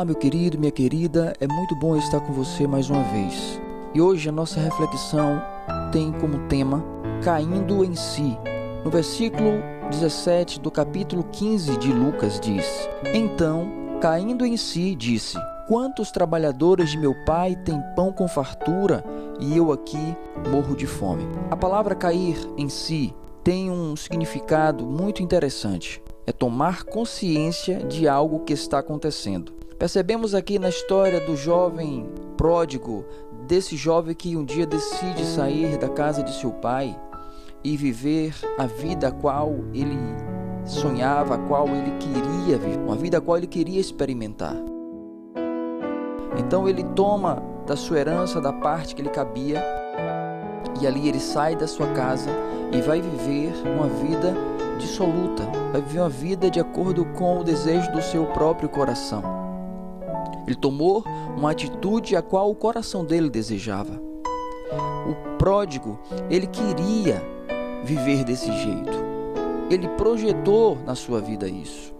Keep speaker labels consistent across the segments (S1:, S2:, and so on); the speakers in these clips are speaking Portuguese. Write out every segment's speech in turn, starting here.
S1: Olá, meu querido, minha querida, é muito bom estar com você mais uma vez. E hoje a nossa reflexão tem como tema caindo em si. No versículo 17 do capítulo 15 de Lucas diz: Então, caindo em si, disse: Quantos trabalhadores de meu pai têm pão com fartura e eu aqui morro de fome? A palavra cair em si tem um significado muito interessante. É tomar consciência de algo que está acontecendo. Percebemos aqui na história do jovem pródigo, desse jovem que um dia decide sair da casa de seu pai e viver a vida a qual ele sonhava, a qual ele queria viver, uma vida a qual ele queria experimentar. Então ele toma da sua herança, da parte que lhe cabia, e ali ele sai da sua casa e vai viver uma vida dissoluta, vai viver uma vida de acordo com o desejo do seu próprio coração. Ele tomou uma atitude a qual o coração dele desejava. O pródigo, ele queria viver desse jeito. Ele projetou na sua vida isso.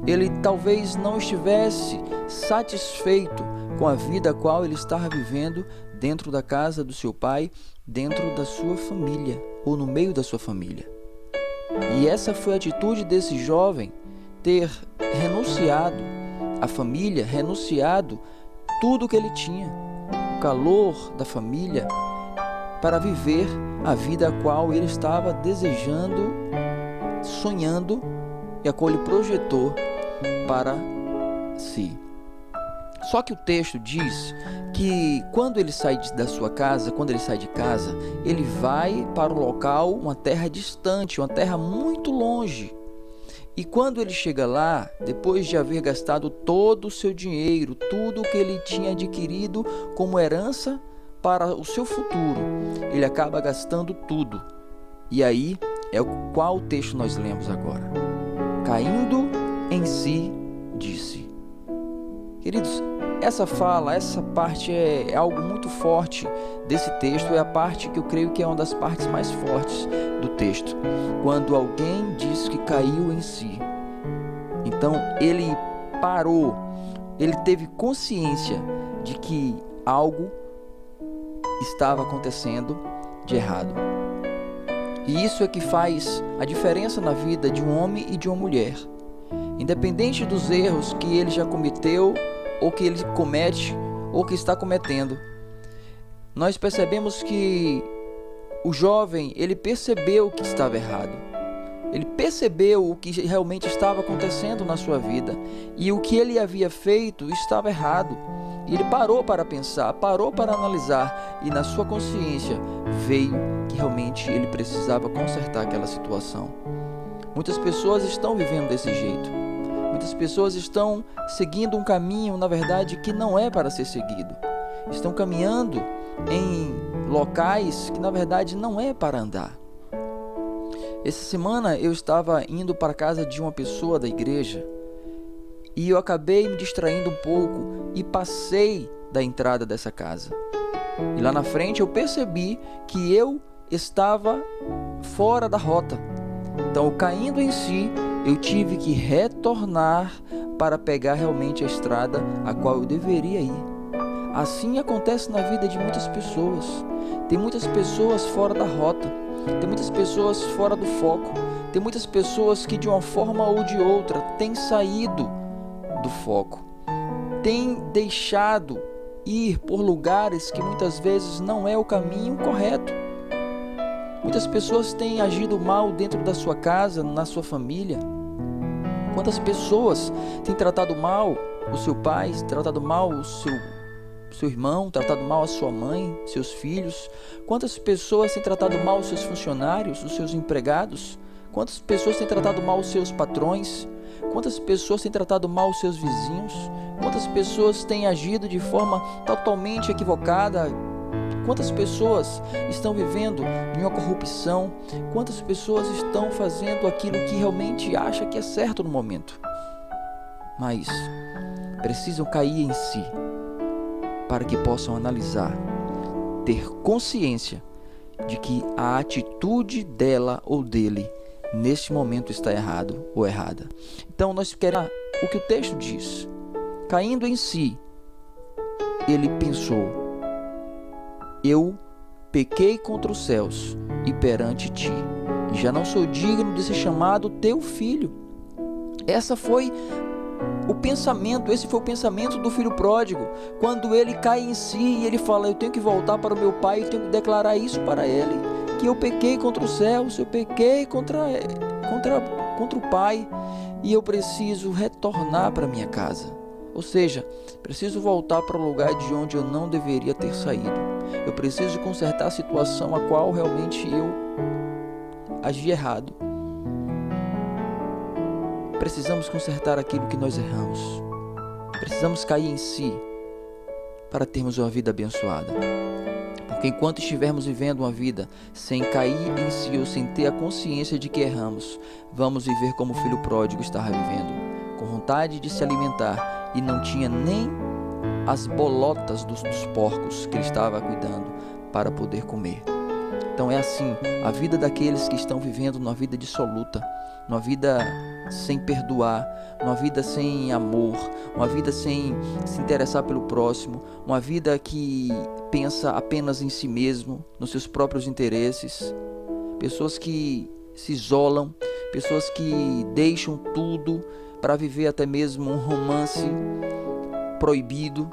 S1: Ele talvez não estivesse satisfeito com a vida a qual ele estava vivendo dentro da casa do seu pai, dentro da sua família ou no meio da sua família. E essa foi a atitude desse jovem, ter renunciado à família, renunciado tudo que ele tinha, o calor da família, para viver a vida a qual ele estava desejando, sonhando e a qual ele projetou para si. Só que o texto diz que quando ele sai da sua casa, quando ele sai de casa, ele vai para o local, uma terra distante, uma terra muito longe. E quando ele chega lá, depois de haver gastado todo o seu dinheiro, tudo o que ele tinha adquirido como herança para o seu futuro, ele acaba gastando tudo. E aí é qual texto nós lemos agora. Caindo em si, disse. Queridos, essa fala, essa parte é algo muito forte desse texto, é a parte que eu creio que é uma das partes mais fortes do texto. Quando alguém diz que caiu em si, então ele parou, ele teve consciência de que algo estava acontecendo de errado. E isso é que faz a diferença na vida de um homem e de uma mulher. Independente dos erros que ele já cometeu, ou que ele comete, ou que está cometendo, nós percebemos que o jovem, ele percebeu que estava errado. Ele percebeu o que realmente estava acontecendo na sua vida, e o que ele havia feito estava errado. E ele parou para pensar, parou para analisar, e na sua consciência veio que realmente ele precisava consertar aquela situação. Muitas pessoas estão vivendo desse jeito. Muitas pessoas estão seguindo um caminho, na verdade, que não é para ser seguido. Estão caminhando em locais que, na verdade, não é para andar. Essa semana eu estava indo para a casa de uma pessoa da igreja e eu acabei me distraindo um pouco e passei da entrada dessa casa. E lá na frente eu percebi que eu estava fora da rota. Então, caindo em si, eu tive que retornar para pegar realmente a estrada a qual eu deveria ir. Assim acontece na vida de muitas pessoas. Tem muitas pessoas fora da rota. Tem muitas pessoas fora do foco. Tem muitas pessoas que de uma forma ou de outra têm saído do foco. Têm deixado ir por lugares que muitas vezes não é o caminho correto. Muitas pessoas têm agido mal dentro da sua casa, na sua família. Quantas pessoas têm tratado mal o seu pai, tratado mal o seu irmão, tratado mal a sua mãe, seus filhos? Quantas pessoas têm tratado mal os seus funcionários, os seus empregados? Quantas pessoas têm tratado mal os seus patrões? Quantas pessoas têm tratado mal os seus vizinhos? Quantas pessoas têm agido de forma totalmente equivocada? Quantas pessoas estão vivendo em uma corrupção? Quantas pessoas estão fazendo aquilo que realmente acha que é certo no momento? Mas precisam cair em si para que possam analisar, ter consciência de que a atitude dela ou dele neste momento está errado ou errada. Então nós queremos o que o texto diz. Caindo em si, ele pensou: eu pequei contra os céus e perante ti, e já não sou digno de ser chamado teu filho. Esse foi o pensamento do filho pródigo, quando ele cai em si e ele fala: eu tenho que voltar para o meu pai, eu tenho que declarar isso para ele, que eu pequei contra os céus, eu pequei contra o pai, e eu preciso retornar para minha casa. Ou seja, preciso voltar para o lugar de onde eu não deveria ter saído. Eu preciso consertar a situação a qual realmente eu agi errado. Precisamos consertar aquilo que nós erramos. Precisamos cair em si para termos uma vida abençoada. Porque enquanto estivermos vivendo uma vida sem cair em si ou sem ter a consciência de que erramos, vamos viver como o filho pródigo estava vivendo, com vontade de se alimentar e não tinha nem as bolotas dos porcos que ele estava cuidando para poder comer. Então é assim a vida daqueles que estão vivendo uma vida dissoluta, uma vida sem perdoar, uma vida sem amor, uma vida sem se interessar pelo próximo, uma vida que pensa apenas em si mesmo, nos seus próprios interesses, pessoas que se isolam, pessoas que deixam tudo para viver até mesmo um romance proibido,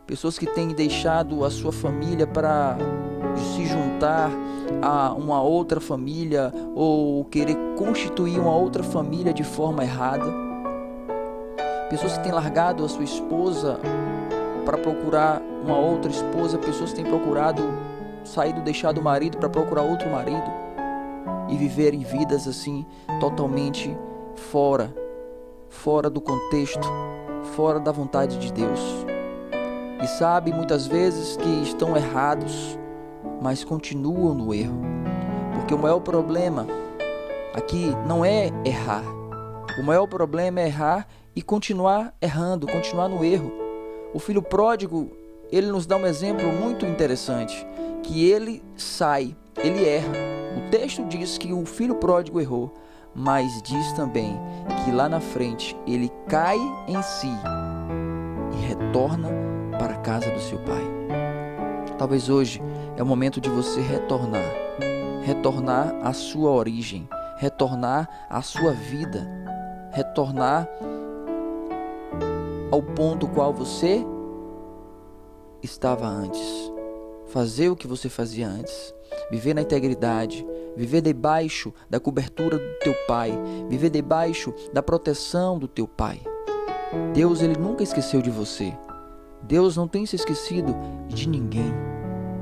S1: pessoas que têm deixado a sua família para se juntar a uma outra família ou querer constituir uma outra família de forma errada, pessoas que têm largado a sua esposa para procurar uma outra esposa, pessoas que têm procurado deixado o marido para procurar outro marido e viverem vidas assim totalmente fora do contexto, fora da vontade de Deus, e sabe muitas vezes que estão errados, mas continuam no erro, porque o maior problema aqui não é errar, o maior problema é errar e continuar errando, continuar no erro. O filho pródigo, ele nos dá um exemplo muito interessante, que ele erra. O texto diz que o filho pródigo errou, mas diz também que lá na frente ele cai em si e retorna para a casa do seu pai. Talvez hoje é o momento de você retornar à sua origem, retornar à sua vida, retornar ao ponto qual você estava antes, fazer o que você fazia antes, viver na integridade, viver debaixo da cobertura do teu pai, viver debaixo da proteção do teu pai. Deus, ele nunca esqueceu de você. Deus não tem se esquecido de ninguém.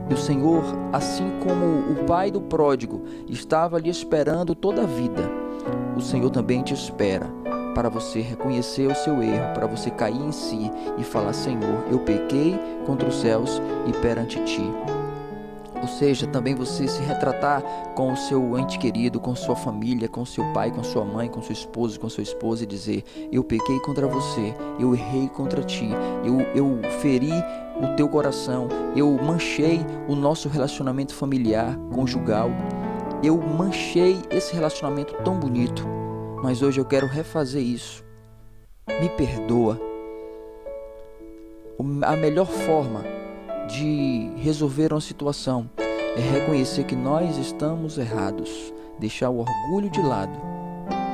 S1: E o Senhor, assim como o pai do pródigo estava ali esperando toda a vida, o Senhor também te espera para você reconhecer o seu erro, para você cair em si e falar: Senhor, eu pequei contra os céus e perante ti. Ou seja, também você se retratar com o seu ente querido, com sua família, com seu pai, com sua mãe, com seu esposo, com sua esposa, e dizer: eu pequei contra você, eu errei contra ti, eu feri o teu coração, eu manchei o nosso relacionamento familiar, conjugal, eu manchei esse relacionamento tão bonito, mas hoje eu quero refazer isso. Me perdoa. A melhor forma de resolver uma situação é reconhecer que nós estamos errados, deixar o orgulho de lado,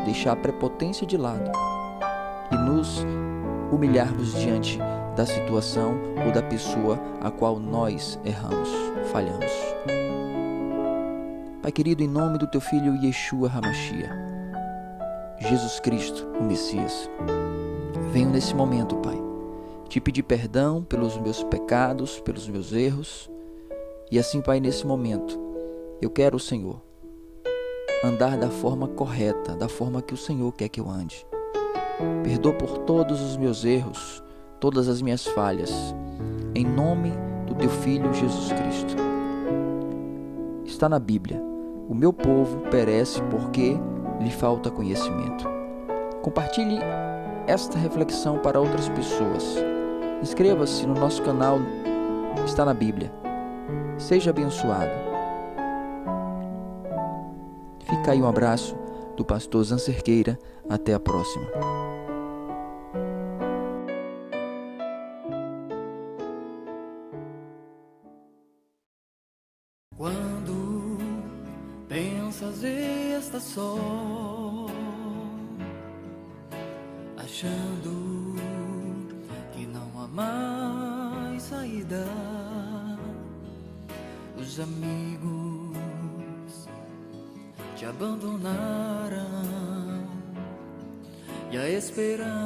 S1: deixar a prepotência de lado e nos humilharmos diante da situação ou da pessoa a qual nós erramos, falhamos. Pai querido, em nome do teu filho Yeshua HaMashiach, Jesus Cristo, o Messias, venho nesse momento, Pai, te pedir perdão pelos meus pecados, pelos meus erros. E assim, Pai, nesse momento, eu quero, Senhor, andar da forma correta, da forma que o Senhor quer que eu ande. Perdoa por todos os meus erros, todas as minhas falhas, em nome do teu Filho Jesus Cristo. Está na Bíblia: o meu povo perece porque lhe falta conhecimento. Compartilhe esta reflexão para outras pessoas. Inscreva-se no nosso canal, está na Bíblia. Seja abençoado. Fica aí um abraço do pastor Zan Cerqueira. Até a próxima. Quando pensas estar só, achando que não há mais saída, os amigos te abandonaram e a esperança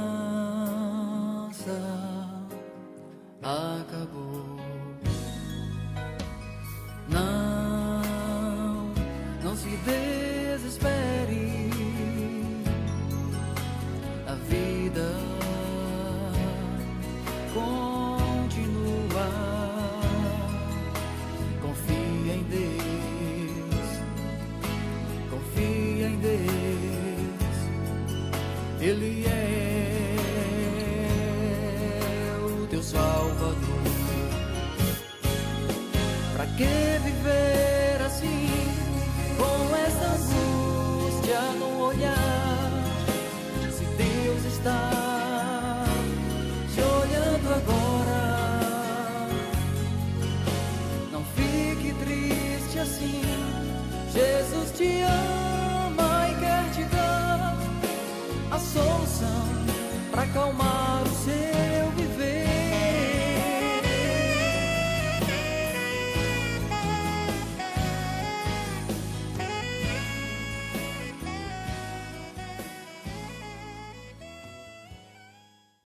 S1: acabou. Não se desespere, a vida continua. Confia em Deus, confia em Deus, Ele é o teu Salvador. Pra que